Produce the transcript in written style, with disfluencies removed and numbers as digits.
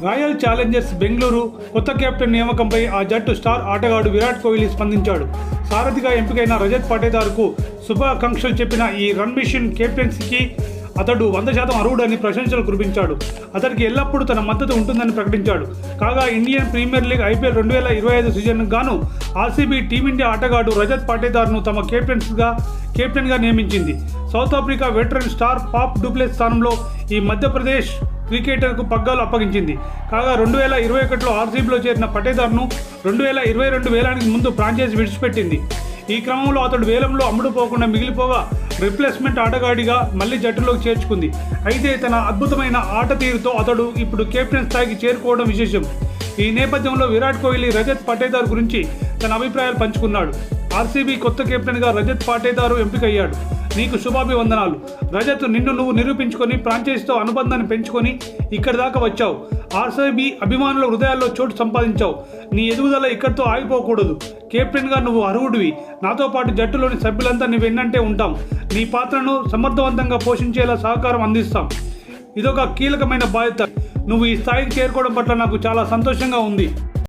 Royal Challengers Bengaluru కొత్త captain నియామకంపై ఆ జట్టు స్టార్ ఆటగాడు విరాట్ కోహ్లీ స్పందించాడు. సారథిగా ఎంపికైన రజత్ పాటీదార్కు శుభాకాంక్షలు చెప్పిన ఈ రన్ మిషన్ కెప్టెన్సీకి అతడు 100% అర్హుడని ప్రశంసలు కురిపించాడు. అతడికి ఎల్లప్పుడూ తన మద్దతు ఉంటుందని ప్రకటించాడు. కాగా ఇండియన్ ప్రీమియర్ లీగ్ IPL 2025 సీజన్కు గాను RCB టీమిండియా ఆటగాడు రజత్ పాటీదార్ను తమ కెప్టెన్గా నియమించింది. South Africa veteran star pop డూప్లెస్ స్థానంలో ఈ మధ్యప్రదేశ్ క్రికెటర్కు పగ్గాలు అప్పగించింది. కాగా 2021లో RCBలో చేరిన పాటీదార్ను 2022 వేలానికి ముందు ఫ్రాంచైజీ విడిచిపెట్టింది. ఈ క్రమంలో అతడు వేలంలో అమ్ముడుపోకుండా మిగిలిపోగా రిప్లేస్మెంట్ ఆటగాడిగా మళ్లీ జట్టులోకి చేర్చుకుంది. అయితే తన అద్భుతమైన ఆట తీరుతో అతడు ఇప్పుడు కెప్టెన్ స్థాయికి చేరుకోవడం విశేషం. ఈ నేపథ్యంలో విరాట్ కోహ్లీ రజత్ పాటీదార్ గురించి తన అభిప్రాయాలు పంచుకున్నాడు. RCB కొత్త కెప్టెన్గా రజత్ పాటీదార్ ఎంపికయ్యాడు. నీకు శుభాభివందనాలు రజత్. నువ్వు నిరూపించుకొని ఫ్రాంచైజీతో అనుబంధాన్ని పెంచుకొని ఇక్కడి దాకా వచ్చావు. RCB అభిమానుల హృదయాల్లో చోటు సంపాదించావు. నీ ఎదుగుదల ఇక్కడితో ఆగిపోకూడదు. కెప్టెన్గా నువ్వు అర్హుడివి. నాతో పాటు జట్టులోని సభ్యులంతా నీ వెన్నంటే ఉంటాం. నీ పాత్రను సమర్థవంతంగా పోషించేలా సహకారం అందిస్తాం. ఇదొక కీలకమైన బాధ్యత. నువ్వు ఈ స్థాయికి చేరుకోవడం పట్ల నాకు చాలా సంతోషంగా ఉంది.